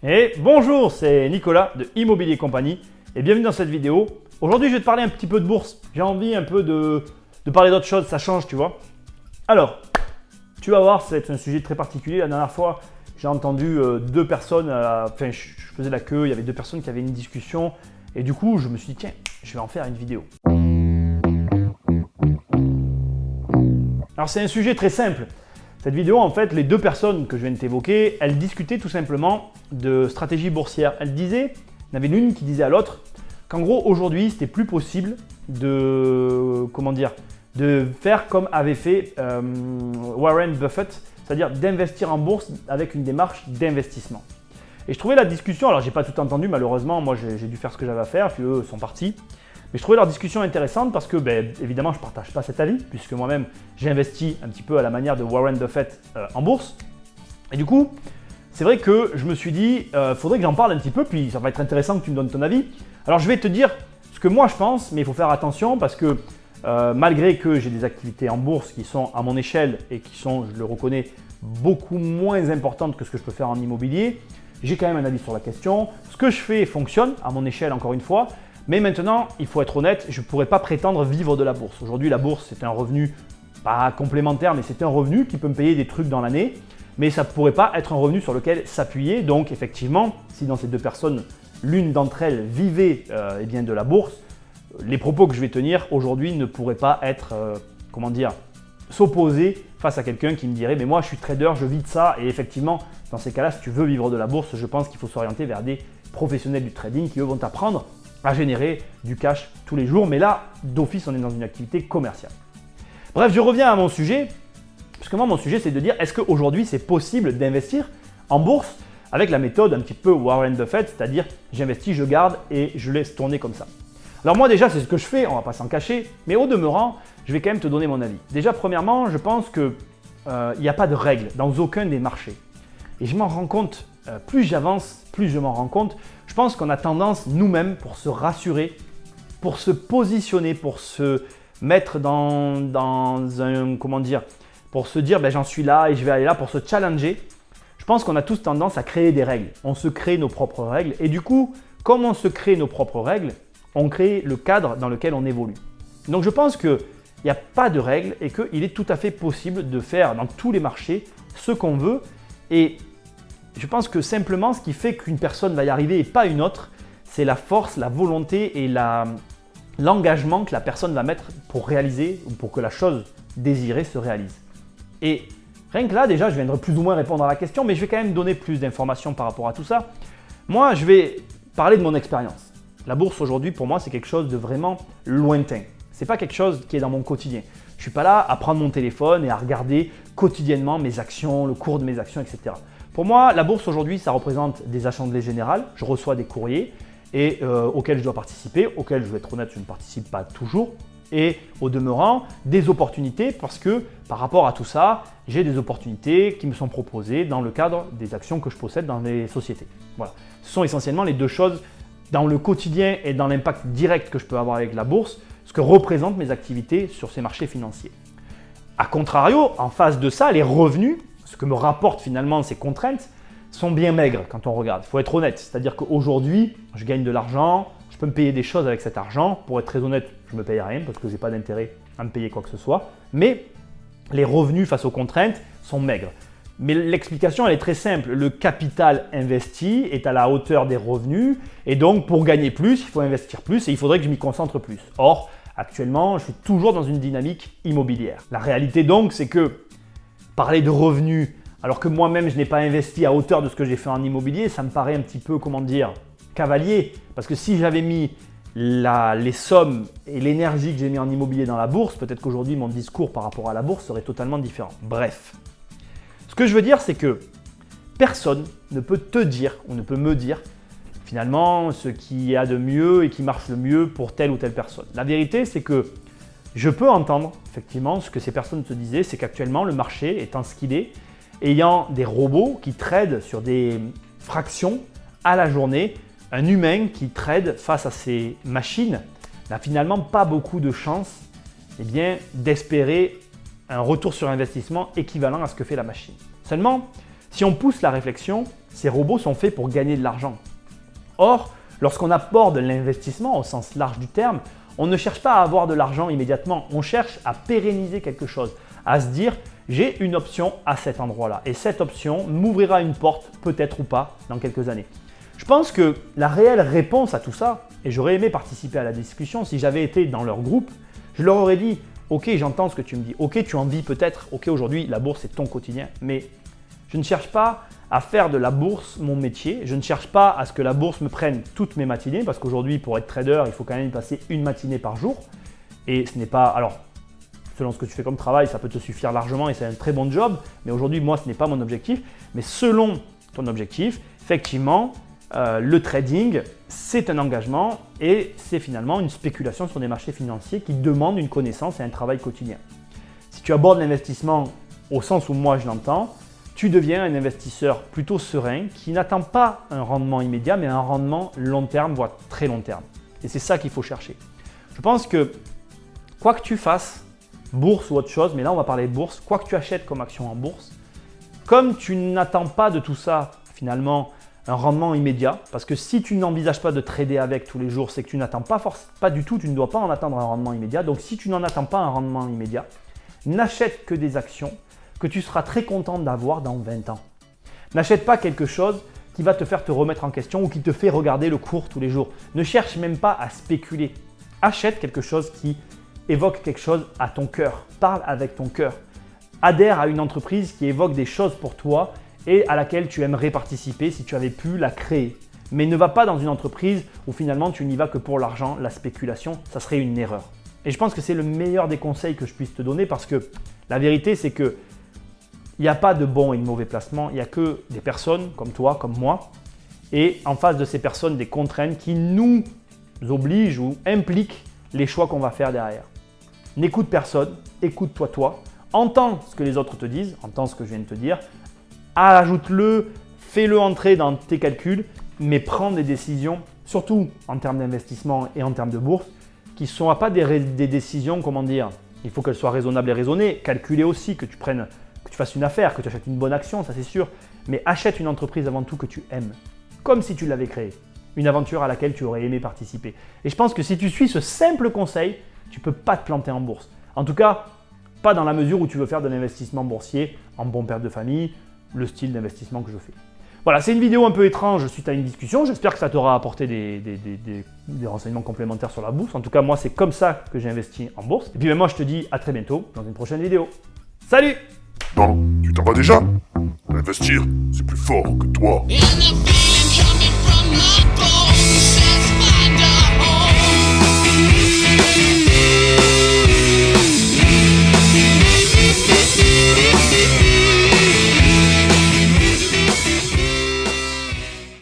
Et bonjour, c'est Nicolas de Immobilier Compagnie et bienvenue dans cette vidéo. Aujourd'hui, je vais te parler un petit peu de bourse. J'ai envie un peu de parler d'autre chose, ça change, tu vois. Alors, tu vas voir, c'est un sujet très particulier. La dernière fois, j'ai entendu deux personnes, enfin, je faisais la queue, il y avait deux personnes qui avaient une discussion et du coup, je me suis dit, tiens, je vais en faire une vidéo. Alors, c'est un sujet très simple. Cette vidéo, en fait, les deux personnes que je viens de t'évoquer, elles discutaient tout simplement de stratégie boursière. Elles disaient, il y en avait l'une qui disait à l'autre qu'en gros, aujourd'hui, c'était plus possible de faire comme avait fait Warren Buffett, c'est-à-dire d'investir en bourse avec une démarche d'investissement. Et je trouvais la discussion, alors j'ai pas tout entendu malheureusement, moi j'ai dû faire ce que j'avais à faire, puis eux sont partis. Mais je trouvais leur discussion intéressante parce que, évidemment, je ne partage pas cet avis, puisque moi-même, j'ai investi un petit peu à la manière de Warren Buffett en bourse. Et du coup, c'est vrai que je me suis dit, faudrait que j'en parle un petit peu, puis ça va être intéressant que tu me donnes ton avis. Alors, je vais te dire ce que moi je pense, mais il faut faire attention parce que malgré que j'ai des activités en bourse qui sont à mon échelle et qui sont, je le reconnais, beaucoup moins importantes que ce que je peux faire en immobilier, j'ai quand même un avis sur la question. Ce que je fais fonctionne à mon échelle, encore une fois. Mais maintenant, il faut être honnête, je ne pourrais pas prétendre vivre de la bourse. Aujourd'hui, la bourse, c'est un revenu, pas complémentaire, mais c'est un revenu qui peut me payer des trucs dans l'année. Mais ça ne pourrait pas être un revenu sur lequel s'appuyer. Donc, effectivement, si dans ces deux personnes, l'une d'entre elles vivait de la bourse, les propos que je vais tenir aujourd'hui ne pourraient pas être, s'opposer face à quelqu'un qui me dirait « mais moi, je suis trader, je vis de ça ». Et effectivement, dans ces cas-là, si tu veux vivre de la bourse, je pense qu'il faut s'orienter vers des professionnels du trading qui, eux, vont t'apprendre à générer du cash tous les jours. Mais là, d'office, on est dans une activité commerciale. Bref, je reviens à mon sujet. Parce que moi, mon sujet, c'est de dire, est-ce qu'aujourd'hui, c'est possible d'investir en bourse avec la méthode un petit peu Warren Buffett, c'est-à-dire j'investis, je garde et je laisse tourner comme ça. Alors moi, déjà, c'est ce que je fais, on ne va pas s'en cacher. Mais au demeurant, je vais quand même te donner mon avis. Déjà, premièrement, je pense qu'il n'y a pas de règles dans aucun des marchés. Et je m'en rends compte, plus j'avance, plus je m'en rends compte. Je pense qu'on a tendance nous-mêmes pour se rassurer, pour se positionner, pour se mettre dans un, pour se dire j'en suis là et je vais aller là, pour se challenger. Je pense qu'on a tous tendance à créer des règles. On se crée nos propres règles et du coup, comme on se crée nos propres règles, on crée le cadre dans lequel on évolue. Donc je pense qu'il n'y a pas de règles et qu'il est tout à fait possible de faire dans tous les marchés ce qu'on veut. Et je pense que simplement, ce qui fait qu'une personne va y arriver et pas une autre, c'est la force, la volonté et l'engagement que la personne va mettre pour réaliser ou pour que la chose désirée se réalise. Et rien que là, déjà, je viendrai plus ou moins répondre à la question, mais je vais quand même donner plus d'informations par rapport à tout ça. Moi, je vais parler de mon expérience. La bourse aujourd'hui, pour moi, c'est quelque chose de vraiment lointain. Ce n'est pas quelque chose qui est dans mon quotidien. Je ne suis pas là à prendre mon téléphone et à regarder quotidiennement mes actions, le cours de mes actions, etc. Pour moi, la bourse aujourd'hui, ça représente des assemblées générales. Je reçois des courriers auxquels je dois participer, auxquels, je vais être honnête, je ne participe pas toujours. Et au demeurant, des opportunités parce que par rapport à tout ça, j'ai des opportunités qui me sont proposées dans le cadre des actions que je possède dans les sociétés. Voilà. Ce sont essentiellement les deux choses dans le quotidien et dans l'impact direct que je peux avoir avec la bourse, ce que représentent mes activités sur ces marchés financiers. A contrario, en face de ça, les revenus, ce que me rapportent finalement ces contraintes, sont bien maigres quand on regarde. Il faut être honnête, c'est-à-dire qu'aujourd'hui, je gagne de l'argent, je peux me payer des choses avec cet argent. Pour être très honnête, je ne me paye rien parce que je n'ai pas d'intérêt à me payer quoi que ce soit. Mais les revenus face aux contraintes sont maigres. Mais l'explication, elle est très simple. Le capital investi est à la hauteur des revenus et donc pour gagner plus, il faut investir plus et il faudrait que je m'y concentre plus. Or, actuellement, je suis toujours dans une dynamique immobilière. La réalité donc, c'est que parler de revenus, alors que moi-même, je n'ai pas investi à hauteur de ce que j'ai fait en immobilier, ça me paraît un petit peu, cavalier. Parce que si j'avais mis les sommes et l'énergie que j'ai mis en immobilier dans la bourse, peut-être qu'aujourd'hui, mon discours par rapport à la bourse serait totalement différent. Bref, ce que je veux dire, c'est que personne ne peut te dire ou ne peut me dire finalement ce qu'il y a de mieux et qui marche le mieux pour telle ou telle personne. La vérité, c'est que je peux entendre effectivement ce que ces personnes se disaient, c'est qu'actuellement le marché étant ce qu'il est, ayant des robots qui tradent sur des fractions à la journée, un humain qui trade face à ces machines n'a finalement pas beaucoup de chance d'espérer un retour sur investissement équivalent à ce que fait la machine. Seulement, si on pousse la réflexion, Ces robots sont faits pour gagner de l'argent. Or, lorsqu'on aborde l'investissement au sens large du terme, on ne cherche pas à avoir de l'argent immédiatement, on cherche à pérenniser quelque chose, à se dire j'ai une option à cet endroit-là et cette option m'ouvrira une porte, peut-être ou pas, dans quelques années. Je pense que la réelle réponse à tout ça, et j'aurais aimé participer à la discussion si j'avais été dans leur groupe, je leur aurais dit ok, j'entends ce que tu me dis, ok, tu en vis peut-être, ok, aujourd'hui la bourse est ton quotidien, mais je ne cherche pas à faire de la bourse mon métier. Je ne cherche pas à ce que la bourse me prenne toutes mes matinées parce qu'aujourd'hui, pour être trader, il faut quand même y passer une matinée par jour. Et ce n'est pas… Alors, selon ce que tu fais comme travail, ça peut te suffire largement et c'est un très bon job. Mais aujourd'hui, moi, ce n'est pas mon objectif. Mais selon ton objectif, effectivement, le trading, c'est un engagement et c'est finalement une spéculation sur des marchés financiers qui demandent une connaissance et un travail quotidien. Si tu abordes l'investissement au sens où moi je l'entends, tu deviens un investisseur plutôt serein qui n'attend pas un rendement immédiat, mais un rendement long terme, voire très long terme. Et c'est ça qu'il faut chercher. Je pense que quoi que tu fasses, bourse ou autre chose, mais là on va parler bourse, quoi que tu achètes comme action en bourse, comme tu n'attends pas de tout ça finalement un rendement immédiat, parce que si tu n'envisages pas de trader avec tous les jours, c'est que tu n'attends pas du tout, tu ne dois pas en attendre un rendement immédiat. Donc si tu n'en attends pas un rendement immédiat, n'achète que des actions que tu seras très content d'avoir dans 20 ans. N'achète pas quelque chose qui va te faire te remettre en question ou qui te fait regarder le cours tous les jours. Ne cherche même pas à spéculer. Achète quelque chose qui évoque quelque chose à ton cœur. Parle avec ton cœur. Adhère à une entreprise qui évoque des choses pour toi et à laquelle tu aimerais participer si tu avais pu la créer. Mais ne va pas dans une entreprise où finalement tu n'y vas que pour l'argent, la spéculation, ça serait une erreur. Et je pense que c'est le meilleur des conseils que je puisse te donner parce que la vérité c'est que il n'y a pas de bon et de mauvais placement, il n'y a que des personnes comme toi, comme moi, et en face de ces personnes, des contraintes qui nous obligent ou impliquent les choix qu'on va faire derrière. N'écoute personne, écoute-toi toi, entends ce que les autres te disent, entends ce que je viens de te dire, ajoute-le, fais-le entrer dans tes calculs, mais prends des décisions, surtout en termes d'investissement et en termes de bourse, qui ne sont pas des décisions, comment dire, il faut qu'elles soient raisonnables et raisonnées, calculer aussi que tu fasses une affaire, que tu achètes une bonne action, ça c'est sûr, mais achète une entreprise avant tout que tu aimes, comme si tu l'avais créée, une aventure à laquelle tu aurais aimé participer. Et je pense que si tu suis ce simple conseil, tu ne peux pas te planter en bourse. En tout cas, pas dans la mesure où tu veux faire de l'investissement boursier en bon père de famille, le style d'investissement que je fais. Voilà, c'est une vidéo un peu étrange suite à une discussion. J'espère que ça t'aura apporté des renseignements complémentaires sur la bourse. En tout cas, moi, c'est comme ça que j'ai investi en bourse. Et puis, moi, je te dis à très bientôt dans une prochaine vidéo. Salut! Non, tu t'en vas déjà? Investir, c'est plus fort que toi.